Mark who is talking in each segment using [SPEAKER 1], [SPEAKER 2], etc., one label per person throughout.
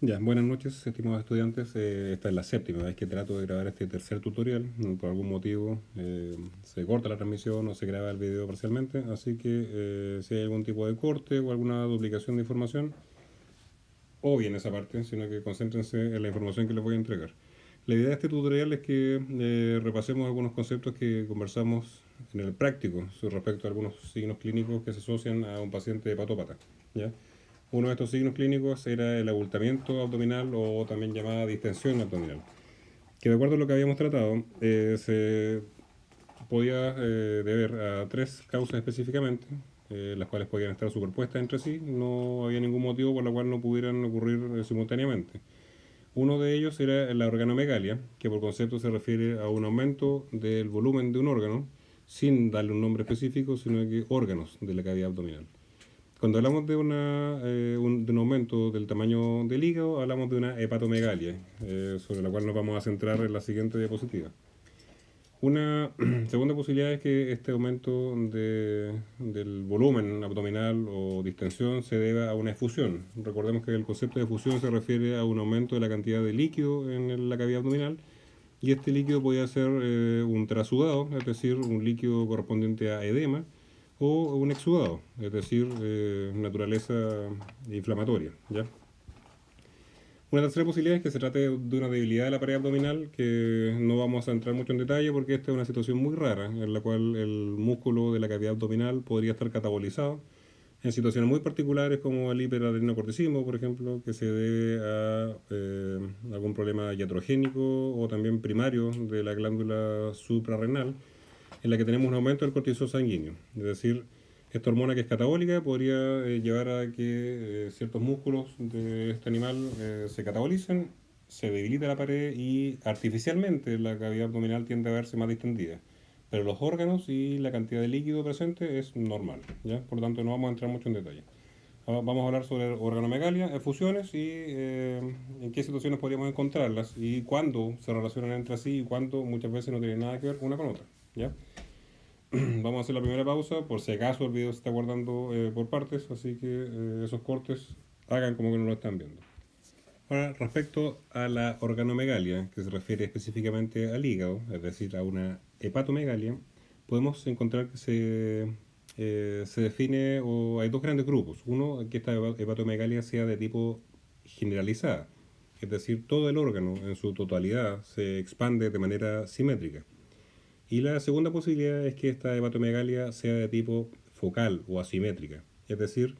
[SPEAKER 1] Ya, buenas noches, estimados estudiantes. Esta es la séptima vez que trato de grabar este tercer tutorial. Por algún motivo se corta la transmisión o se graba el video parcialmente, así que si hay algún tipo de corte o alguna duplicación de información, obvien esa parte, sino que concéntrense en la información que les voy a entregar. La idea de este tutorial es que repasemos algunos conceptos que conversamos en el práctico respecto a algunos signos clínicos que se asocian a un paciente hepatópata, ¿ya? Uno de estos signos clínicos era el abultamiento abdominal o también llamada distensión abdominal, que de acuerdo a lo que habíamos tratado, se podía deber a tres causas específicamente, las cuales podían estar superpuestas entre sí, no había ningún motivo por el cual no pudieran ocurrir simultáneamente. Uno de ellos era la organomegalia, que por concepto se refiere a un aumento del volumen de un órgano, sin darle un nombre específico, sino que órganos de la cavidad abdominal. Cuando hablamos de un aumento del tamaño del hígado, hablamos de una hepatomegalia, sobre la cual nos vamos a centrar en la siguiente diapositiva. Una segunda posibilidad es que este aumento del volumen abdominal o distensión se deba a una efusión. Recordemos que el concepto de efusión se refiere a un aumento de la cantidad de líquido en la cavidad abdominal, y este líquido podía ser un trasudado, es decir, un líquido correspondiente a edema, o un exudado, es decir, naturaleza inflamatoria, ¿ya? Una tercera posibilidad es que se trate de una debilidad de la pared abdominal, que no vamos a entrar mucho en detalle porque esta es una situación muy rara en la cual el músculo de la cavidad abdominal podría estar catabolizado en situaciones muy particulares como el hiperadrenocorticismo, por ejemplo, que se debe a algún problema iatrogénico o también primario de la glándula suprarrenal, en la que tenemos un aumento del cortisol sanguíneo. Es decir, esta hormona que es catabólica podría llevar a que ciertos músculos de este animal se catabolicen, se debilita la pared y artificialmente la cavidad abdominal tiende a verse más distendida. Pero los órganos y la cantidad de líquido presente es normal, ¿ya? Por lo tanto, no vamos a entrar mucho en detalle. Ahora vamos a hablar sobre organomegalia, efusiones y en qué situaciones podríamos encontrarlas y cuándo se relacionan entre sí y cuándo muchas veces no tienen nada que ver una con otra, ¿ya? Vamos a hacer la primera pausa, por si acaso el video se está guardando por partes, así que esos cortes hagan como que no lo están viendo. Ahora, respecto a la organomegalia, que se refiere específicamente al hígado, es decir, a una hepatomegalia, podemos encontrar que se define, o hay dos grandes grupos. Uno, que esta hepatomegalia sea de tipo generalizada, es decir, todo el órgano en su totalidad se expande de manera simétrica. Y la segunda posibilidad es que esta hepatomegalia sea de tipo focal o asimétrica, es decir,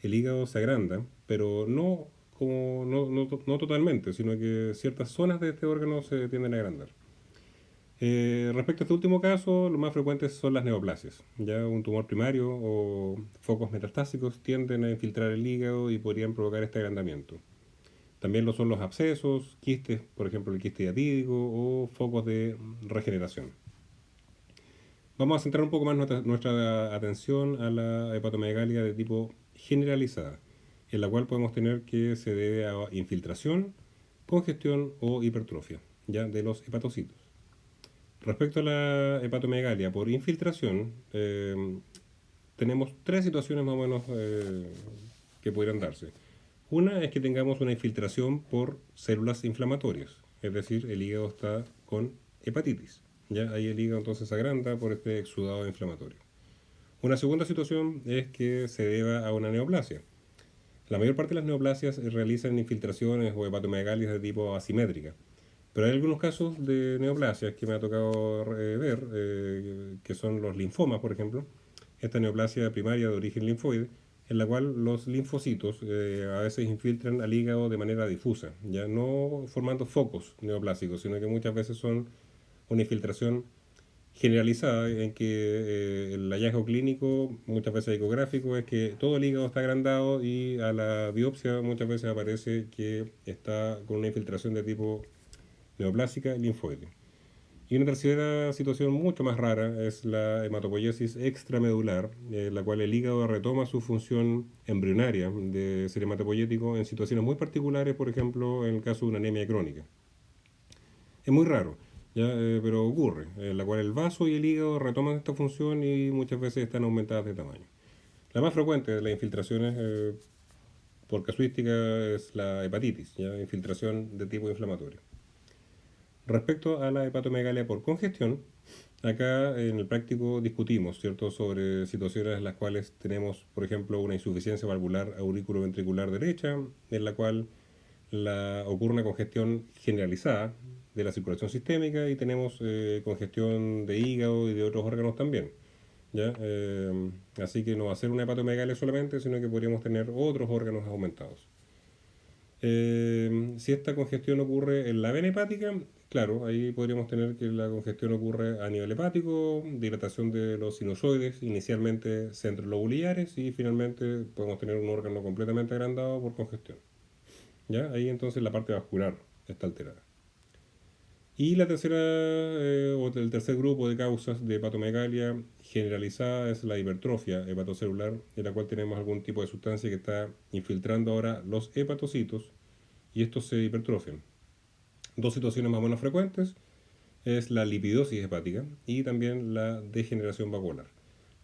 [SPEAKER 1] el hígado se agranda, pero no totalmente, sino que ciertas zonas de este órgano se tienden a agrandar. Respecto a este último caso, lo más frecuentes son las neoplasias. Ya un tumor primario o focos metastásicos tienden a infiltrar el hígado y podrían provocar este agrandamiento. También lo son los abscesos, quistes, por ejemplo el quiste diatídico o focos de regeneración. Vamos a centrar un poco más nuestra atención a la hepatomegalia de tipo generalizada, en la cual podemos tener que se debe a infiltración, congestión o hipertrofia, ya, de los hepatocitos. Respecto a la hepatomegalia por infiltración, tenemos tres situaciones más o menos que podrían darse. Una es que tengamos una infiltración por células inflamatorias, es decir, el hígado está con hepatitis. ¿Ya? Ahí el hígado entonces se agranda por este exudado inflamatorio. Una segunda situación es que se deba a una neoplasia. La mayor parte de las neoplasias realizan infiltraciones o hepatomegalias de tipo asimétrica, pero hay algunos casos de neoplasias que me ha tocado ver, que son los linfomas, por ejemplo, esta neoplasia primaria de origen linfoide, en la cual los linfocitos a veces infiltran al hígado de manera difusa, ya no formando focos neoplásicos, sino que muchas veces son una infiltración generalizada en que el hallazgo clínico, muchas veces ecográfico, es que todo el hígado está agrandado y a la biopsia muchas veces aparece que está con una infiltración de tipo neoplásica linfoide. Y una tercera situación mucho más rara es la hematopoiesis extramedular, en la cual el hígado retoma su función embrionaria de ser hematopoyético en situaciones muy particulares, por ejemplo, en el caso de una anemia crónica. Es muy raro, ¿ya? Pero ocurre, en la cual el vaso y el hígado retoman esta función y muchas veces están aumentadas de tamaño. La más frecuente de las infiltraciones por casuística es la hepatitis, ¿ya? Infiltración de tipo inflamatorio. Respecto a la hepatomegalia por congestión, acá en el práctico discutimos, ¿cierto?, sobre situaciones en las cuales tenemos, por ejemplo, una insuficiencia valvular auriculoventricular derecha, en la cual ocurre una congestión generalizada de la circulación sistémica y tenemos congestión de hígado y de otros órganos también. ¿Ya? Así que no va a ser una hepatomegalia solamente, sino que podríamos tener otros órganos aumentados. Si esta congestión ocurre en la vena hepática, claro, ahí podríamos tener que la congestión ocurre a nivel hepático, dilatación de los sinusoides, inicialmente centrolobulares y finalmente podemos tener un órgano completamente agrandado por congestión. ¿Ya? Ahí entonces la parte vascular está alterada. Y la tercera, o el tercer grupo de causas de hepatomegalia generalizada es la hipertrofia hepatocelular, en la cual tenemos algún tipo de sustancia que está infiltrando ahora los hepatocitos y estos se hipertrofian. Dos situaciones más o menos frecuentes es la lipidosis hepática y también la degeneración vascular,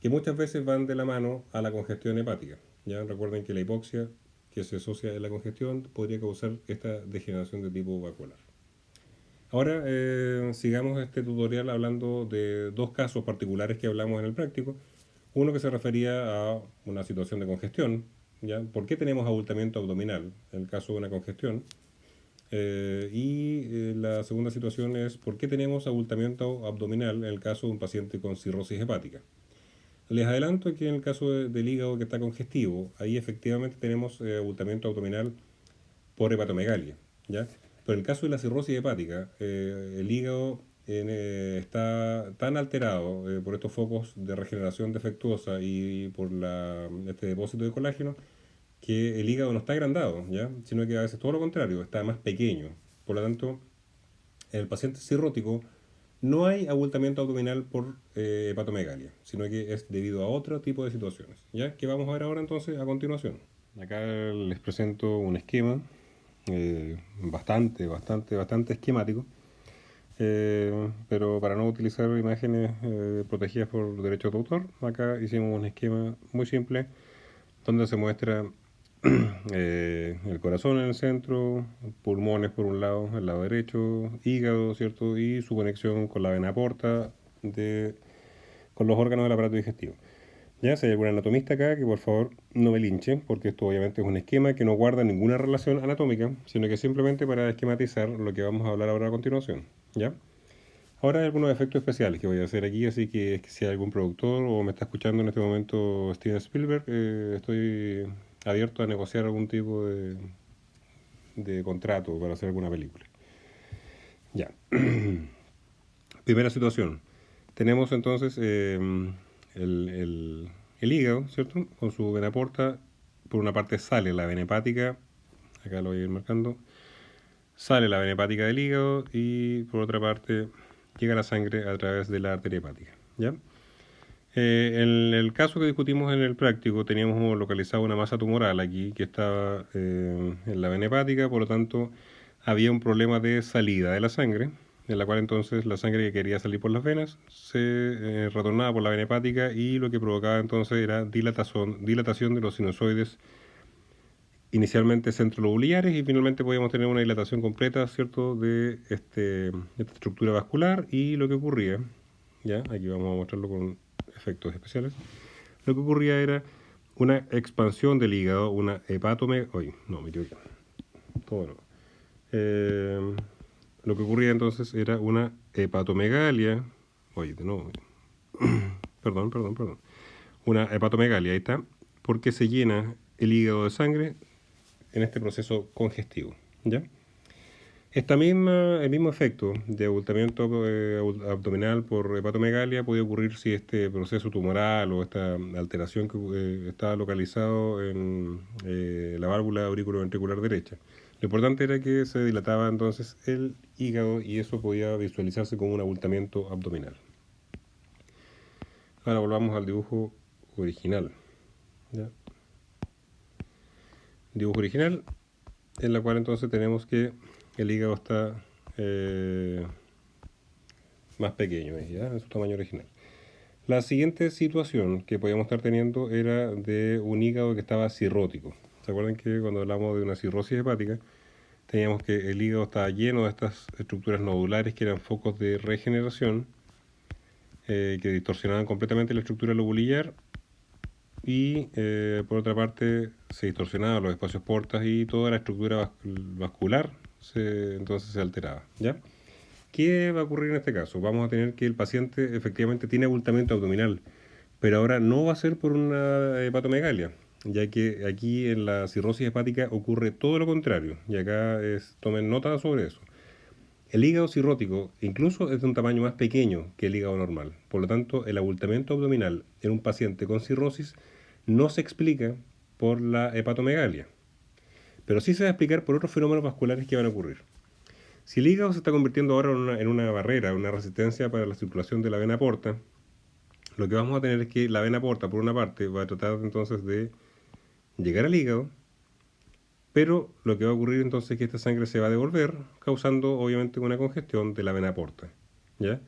[SPEAKER 1] que muchas veces van de la mano a la congestión hepática. Ya recuerden que la hipoxia que se asocia a la congestión podría causar esta degeneración de tipo vascular. Ahora sigamos este tutorial hablando de dos casos particulares que hablamos en el práctico. Uno que se refería a una situación de congestión, ¿ya? ¿Por qué tenemos abultamiento abdominal en el caso de una congestión? La segunda situación es ¿por qué tenemos abultamiento abdominal en el caso de un paciente con cirrosis hepática? Les adelanto que en el caso del hígado que está congestivo, ahí efectivamente tenemos abultamiento abdominal por hepatomegalia, ¿ya? Pero en el caso de la cirrosis hepática, el hígado está tan alterado por estos focos de regeneración defectuosa y por este depósito de colágeno que el hígado no está agrandado, ¿ya? Sino que a veces todo lo contrario, está más pequeño. Por lo tanto, en el paciente cirrótico no hay abultamiento abdominal por hepatomegalia, sino que es debido a otro tipo de situaciones, ¿ya? Que vamos a ver ahora entonces a continuación. Acá les presento un esquema bastante esquemático, pero para no utilizar imágenes protegidas por derechos de autor, acá hicimos un esquema muy simple donde se muestra el corazón en el centro, pulmones por un lado, el lado derecho, hígado, ¿cierto? Y su conexión con la vena porta con los órganos del aparato digestivo. Ya, si hay algún anatomista acá, que por favor no me linche, porque esto obviamente es un esquema que no guarda ninguna relación anatómica, sino que simplemente para esquematizar lo que vamos a hablar ahora a continuación. ¿Ya? Ahora hay algunos efectos especiales que voy a hacer aquí, así que si hay algún productor o me está escuchando en este momento Steven Spielberg, estoy abierto a negociar algún tipo de contrato para hacer alguna película. Ya. Primera situación. Tenemos entonces el hígado, ¿cierto? Con su vena porta, por una parte sale la vena hepática, acá lo voy a ir marcando, sale la vena hepática del hígado y por otra parte llega la sangre a través de la arteria hepática, ¿ya? En el caso que discutimos en el práctico, teníamos localizado una masa tumoral aquí que estaba en la vena hepática, por lo tanto había un problema de salida de la sangre, en la cual entonces la sangre que quería salir por las venas se retornaba por la vena hepática y lo que provocaba entonces era dilatación de los sinusoides inicialmente centrolobulares y finalmente podíamos tener una dilatación completa, ¿cierto?, de esta estructura vascular y lo que ocurría, ya, aquí vamos a mostrarlo con efectos especiales, lo que ocurría era una expansión del hígado, una hepatomegalia, todo no. Lo que ocurría entonces era una hepatomegalia, perdón, una hepatomegalia, ahí está, porque se llena el hígado de sangre en este proceso congestivo, ¿ya? El mismo efecto de abultamiento abdominal por hepatomegalia puede ocurrir si este proceso tumoral o esta alteración que estaba localizado en la válvula auriculoventricular derecha. Lo importante era que se dilataba entonces el hígado y eso podía visualizarse como un abultamiento abdominal. Ahora volvamos al dibujo original, ¿ya? Dibujo original, en la cual entonces tenemos que el hígado está más pequeño, ¿ya?, en su tamaño original. La siguiente situación que podíamos estar teniendo era de un hígado que estaba cirrótico. ¿Se acuerdan que cuando hablamos de una cirrosis hepática, teníamos que el hígado estaba lleno de estas estructuras nodulares que eran focos de regeneración, que distorsionaban completamente la estructura lobulillar y por otra parte se distorsionaban los espacios portas y toda la estructura vascular entonces se alteraba, ¿ya? ¿Qué va a ocurrir en este caso? Vamos a tener que el paciente efectivamente tiene abultamiento abdominal, pero ahora no va a ser por una hepatomegalia, ya que aquí en la cirrosis hepática ocurre todo lo contrario, y acá tomen nota sobre eso. El hígado cirrótico incluso es de un tamaño más pequeño que el hígado normal, por lo tanto el abultamiento abdominal en un paciente con cirrosis no se explica por la hepatomegalia, pero sí se va a explicar por otros fenómenos vasculares que van a ocurrir. Si el hígado se está convirtiendo ahora en una barrera, una resistencia para la circulación de la vena porta, lo que vamos a tener es que la vena porta, por una parte, va a tratar entonces de llegar al hígado, pero lo que va a ocurrir entonces es que esta sangre se va a devolver, causando obviamente una congestión de la vena porta, ¿ya?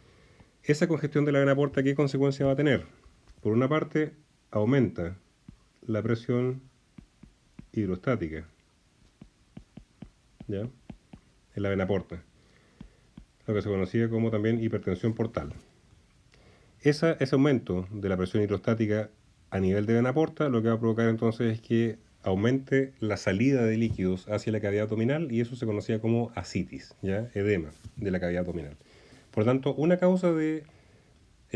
[SPEAKER 1] Esa congestión de la vena porta, ¿qué consecuencia va a tener? Por una parte, aumenta la presión hidrostática, ¿ya? En la vena porta, lo que se conocía como también hipertensión portal. Ese aumento de la presión hidrostática a nivel de vena porta lo que va a provocar entonces es que aumente la salida de líquidos hacia la cavidad abdominal y eso se conocía como ascitis, ¿ya? Edema de la cavidad abdominal. Por lo tanto, una causa de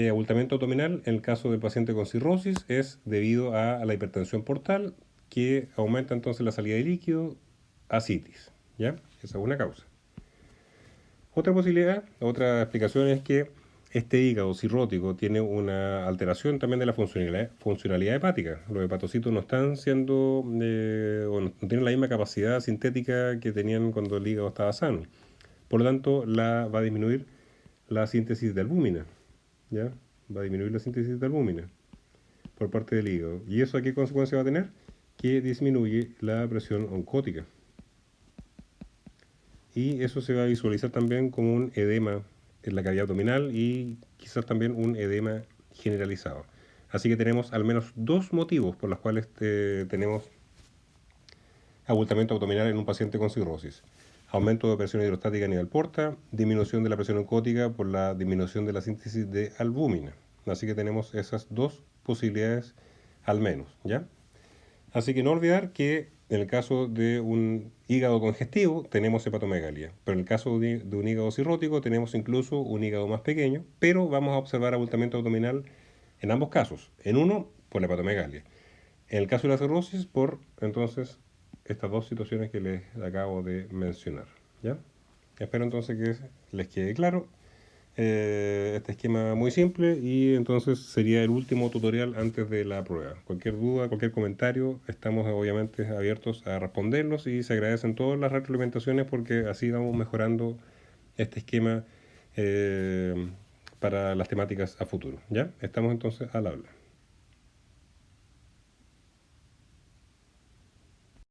[SPEAKER 1] abultamiento abdominal en el caso del paciente con cirrosis es debido a la hipertensión portal que aumenta entonces la salida de líquido, ascitis, ¿ya? Esa es una causa. Otra posibilidad, otra explicación es que este hígado cirrótico tiene una alteración también de la funcionalidad hepática. Los hepatocitos no están siendo, o no tienen la misma capacidad sintética que tenían cuando el hígado estaba sano. Por lo tanto, va a disminuir la síntesis de albúmina, ¿ya? Va a disminuir la síntesis de albúmina por parte del hígado. ¿Y eso a qué consecuencia va a tener? Que disminuye la presión oncótica. Y eso se va a visualizar también como un edema en la cavidad abdominal y quizás también un edema generalizado. Así que tenemos al menos dos motivos por los cuales tenemos abultamiento abdominal en un paciente con cirrosis. Aumento de presión hidrostática a nivel porta, disminución de la presión oncótica por la disminución de la síntesis de albúmina. Así que tenemos esas dos posibilidades al menos, ¿ya? Así que no olvidar que en el caso de un hígado congestivo tenemos hepatomegalia, pero en el caso de un hígado cirrótico tenemos incluso un hígado más pequeño, pero vamos a observar abultamiento abdominal en ambos casos. En uno, por la hepatomegalia. En el caso de la cirrosis, por entonces estas dos situaciones que les acabo de mencionar, ¿ya? Espero entonces que les quede claro este esquema muy simple y entonces sería el último tutorial antes de la prueba. Cualquier duda, cualquier comentario, estamos obviamente abiertos a responderlos y se agradecen todas las retroalimentaciones porque así vamos mejorando este esquema para las temáticas a futuro, ¿ya? Estamos entonces al habla.